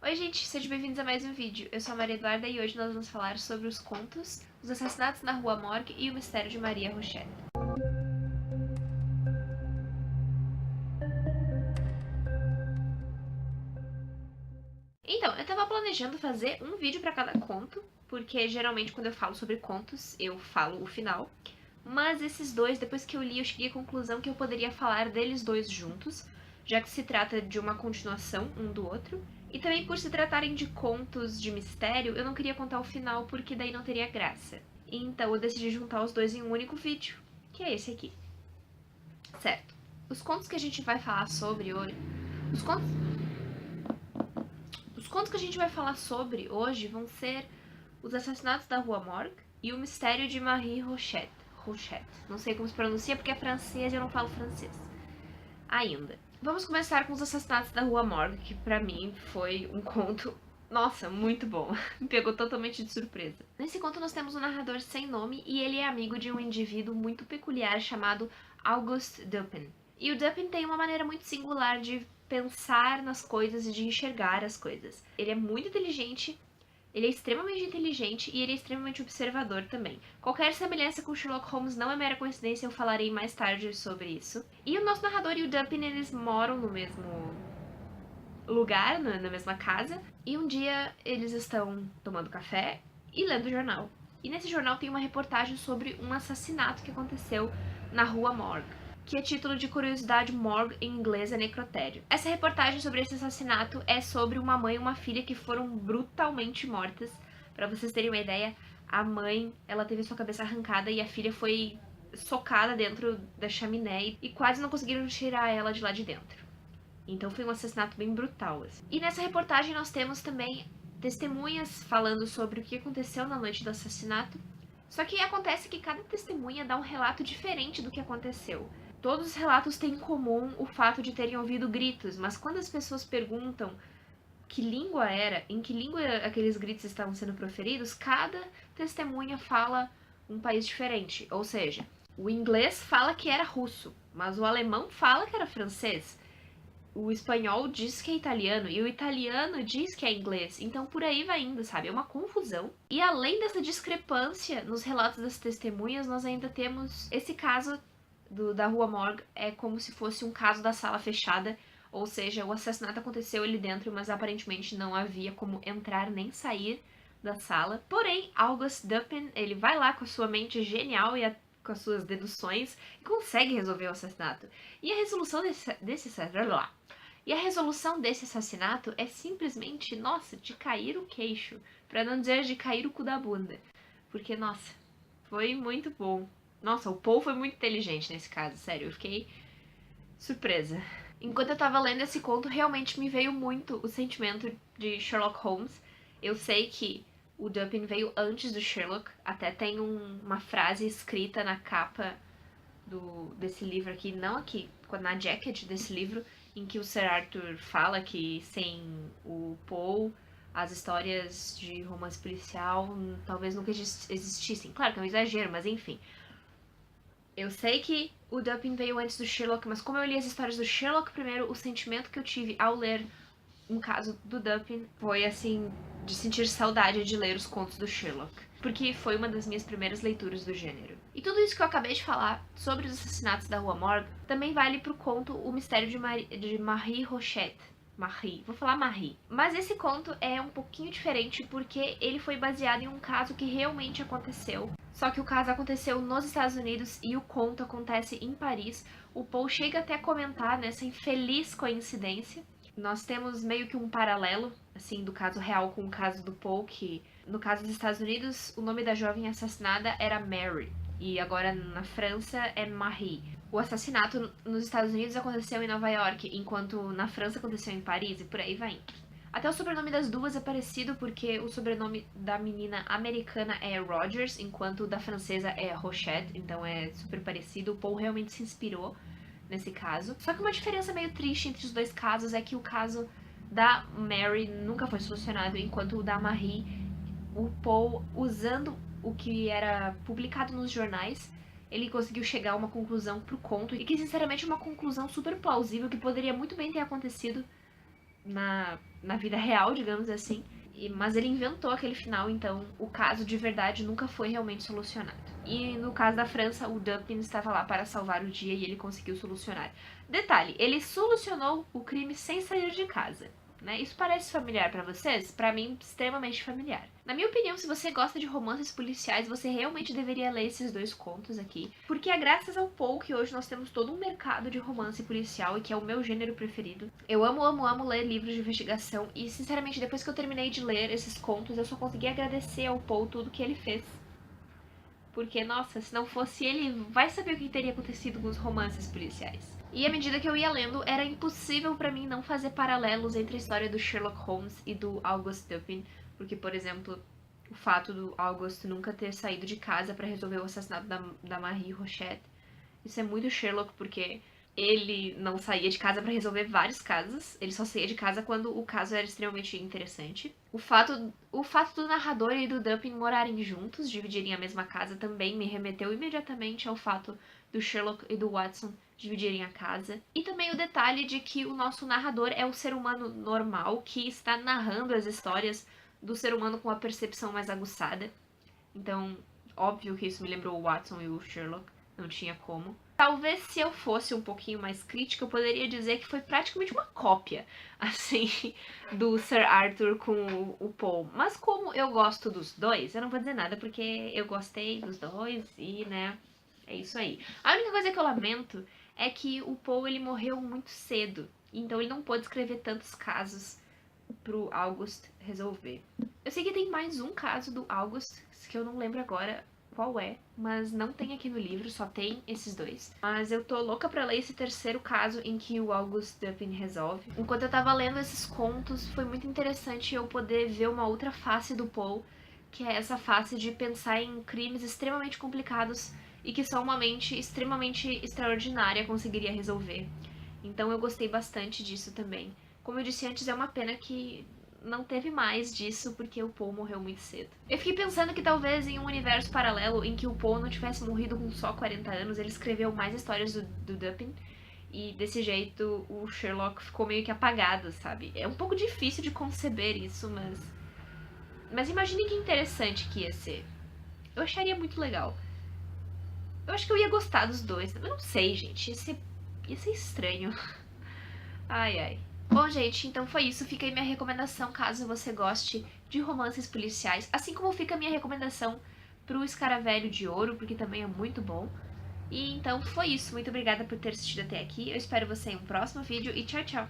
Oi gente, sejam bem-vindos a mais um vídeo. Eu sou a Maria Eduarda e hoje nós vamos falar sobre os contos, os assassinatos na Rua Morgue e o mistério de Maria Rochette. Então, eu tava planejando fazer um vídeo pra cada conto, porque geralmente quando eu falo sobre contos, eu falo o final. Mas esses dois, depois que eu li, eu cheguei à conclusão que eu poderia falar deles dois juntos, já que se trata de uma continuação um do outro. E também por se tratarem de contos de mistério, eu não queria contar o final porque daí não teria graça. Então eu decidi juntar os dois em um único vídeo, que é esse aqui. Certo. Os contos que a gente vai falar sobre hoje... Os contos que a gente vai falar sobre hoje vão ser Os Assassinatos da Rua Morgue e O Mistério de Marie Rochette. Não sei como se pronuncia porque é francês e eu não falo francês. Ainda. Vamos começar com Os Assassinatos da Rua Morgue, que pra mim foi um conto, nossa, muito bom. Me pegou totalmente de surpresa. Nesse conto nós temos um narrador sem nome e ele é amigo de um indivíduo muito peculiar chamado Auguste Dupin. E o Dupin tem uma maneira muito singular de pensar nas coisas e de enxergar as coisas. Ele é muito inteligente, ele é extremamente inteligente e ele é extremamente observador também. Qualquer semelhança com Sherlock Holmes não é mera coincidência, eu falarei mais tarde sobre isso. E o nosso narrador e o Dupin, eles moram no mesmo lugar, na mesma casa, e um dia eles estão tomando café e lendo jornal. E nesse jornal tem uma reportagem sobre um assassinato que aconteceu na Rua Morgue, que é título de curiosidade. Morgue em inglês é necrotério. Essa reportagem sobre esse assassinato é sobre uma mãe e uma filha que foram brutalmente mortas. Para vocês terem uma ideia, a mãe, ela teve sua cabeça arrancada e a filha foi socada dentro da chaminé e quase não conseguiram tirar ela de lá de dentro. Então foi um assassinato bem brutal, assim. E nessa reportagem nós temos também testemunhas falando sobre o que aconteceu na noite do assassinato. Só que acontece que cada testemunha dá um relato diferente do que aconteceu. Todos os relatos têm em comum o fato de terem ouvido gritos, mas quando as pessoas perguntam que língua era, em que língua aqueles gritos estavam sendo proferidos, cada testemunha fala um país diferente. Ou seja, o inglês fala que era russo, mas o alemão fala que era francês. O espanhol diz que é italiano e o italiano diz que é inglês. Então por aí vai indo, sabe? É uma confusão. E além dessa discrepância nos relatos das testemunhas, nós ainda temos esse caso da Rua Morgue. É como se fosse um caso da sala fechada. Ou seja, o assassinato aconteceu ali dentro, mas aparentemente não havia como entrar nem sair da sala. Porém, August Dupin, ele vai lá com a sua mente genial e com as suas deduções e consegue resolver o assassinato. E a resolução desse assassinato é simplesmente, nossa, de cair o queixo, pra não dizer de cair o cu da bunda. Porque, nossa, foi muito bom. Nossa, o Paul foi muito inteligente nesse caso, sério, eu fiquei surpresa. Enquanto eu tava lendo esse conto, realmente me veio muito o sentimento de Sherlock Holmes. Eu sei que o Dupin veio antes do Sherlock, até tem uma frase escrita na capa desse livro aqui, não aqui, na jacket desse livro, em que o Sir Arthur fala que sem o Poe as histórias de romance policial talvez nunca existissem. Claro que é um exagero, mas enfim. Eu sei que o Dupin veio antes do Sherlock, mas como eu li as histórias do Sherlock primeiro, o sentimento que eu tive ao ler um caso do Dupin foi assim, de sentir saudade de ler os contos do Sherlock, porque foi uma das minhas primeiras leituras do gênero. E tudo isso que eu acabei de falar sobre os assassinatos da Rua Morgue também vale pro conto O Mistério de Marie Rochette. Vou falar Marie. Mas esse conto é um pouquinho diferente porque ele foi baseado em um caso que realmente aconteceu. Só que o caso aconteceu nos Estados Unidos e o conto acontece em Paris. O Paul chega até a comentar nessa infeliz coincidência. Nós temos meio que um paralelo, assim, do caso real com o caso do Paul, que no caso dos Estados Unidos, o nome da jovem assassinada era Mary, e agora na França é Marie. O assassinato nos Estados Unidos aconteceu em Nova York, enquanto na França aconteceu em Paris, e por aí vai indo. Até o sobrenome das duas é parecido, porque o sobrenome da menina americana é Rogers, enquanto o da francesa é Rochette, então é super parecido. O Paul realmente se inspirou nesse caso. Só que uma diferença meio triste entre os dois casos é que o caso da Mary nunca foi solucionado, enquanto o da Marie, o Paul, usando o que era publicado nos jornais, ele conseguiu chegar a uma conclusão pro conto, e que sinceramente é uma conclusão super plausível, que poderia muito bem ter acontecido na vida real, digamos assim. Mas ele inventou aquele final, então o caso de verdade nunca foi realmente solucionado. E no caso da França, o Dupin estava lá para salvar o dia e ele conseguiu solucionar. Detalhe, ele solucionou o crime sem sair de casa. Né? Isso parece familiar para vocês? Para mim, extremamente familiar. Na minha opinião, se você gosta de romances policiais, você realmente deveria ler esses dois contos aqui, porque é graças ao Poe que hoje nós temos todo um mercado de romance policial e que é o meu gênero preferido. Eu amo, amo, amo ler livros de investigação e, sinceramente, depois que eu terminei de ler esses contos, eu só consegui agradecer ao Poe tudo que ele fez. Porque, nossa, se não fosse ele, vai saber o que teria acontecido com os romances policiais. E à medida que eu ia lendo, era impossível para mim não fazer paralelos entre a história do Sherlock Holmes e do Auguste Dupin, porque, por exemplo, o fato do Auguste nunca ter saído de casa para resolver o assassinato da Marie Rochette, isso é muito Sherlock, porque ele não saía de casa para resolver vários casos, ele só saía de casa quando o caso era extremamente interessante. O fato do narrador e do Dupin morarem juntos, dividirem a mesma casa, também me remeteu imediatamente ao fato do Sherlock e do Watson dividirem a casa. E também o detalhe de que o nosso narrador é o ser humano normal que está narrando as histórias do ser humano com a percepção mais aguçada. Então, óbvio que isso me lembrou o Watson e o Sherlock, não tinha como. Talvez se eu fosse um pouquinho mais crítica, eu poderia dizer que foi praticamente uma cópia, assim, do Sir Arthur com o Poe. Mas como eu gosto dos dois, eu não vou dizer nada porque eu gostei dos dois e, né, é isso aí. A única coisa que eu lamento é que o Poe, ele morreu muito cedo, então ele não pôde escrever tantos casos pro August resolver. Eu sei que tem mais um caso do August, que eu não lembro agora qual é, mas não tem aqui no livro, só tem esses dois. Mas eu tô louca pra ler esse terceiro caso em que o August Dupin resolve. Enquanto eu tava lendo esses contos, foi muito interessante eu poder ver uma outra face do Poe, que é essa face de pensar em crimes extremamente complicados e que só uma mente extremamente extraordinária conseguiria resolver. Então eu gostei bastante disso também. Como eu disse antes, é uma pena que não teve mais disso porque o Poe morreu muito cedo. Eu fiquei pensando que talvez em um universo paralelo em que o Poe não tivesse morrido com só 40 anos, ele escreveu mais histórias do Dupin e desse jeito o Sherlock ficou meio que apagado, sabe? É um pouco difícil de conceber isso, mas imagine que interessante que ia ser. Eu acharia muito legal. Eu acho que eu ia gostar dos dois. Eu não sei, gente. Ia ser estranho. Ai, ai. Bom, gente, então foi isso. Fica aí minha recomendação caso você goste de romances policiais. Assim como fica a minha recomendação pro Escaravelho de Ouro, porque também é muito bom. E então foi isso. Muito obrigada por ter assistido até aqui. Eu espero você em um próximo vídeo e tchau, tchau.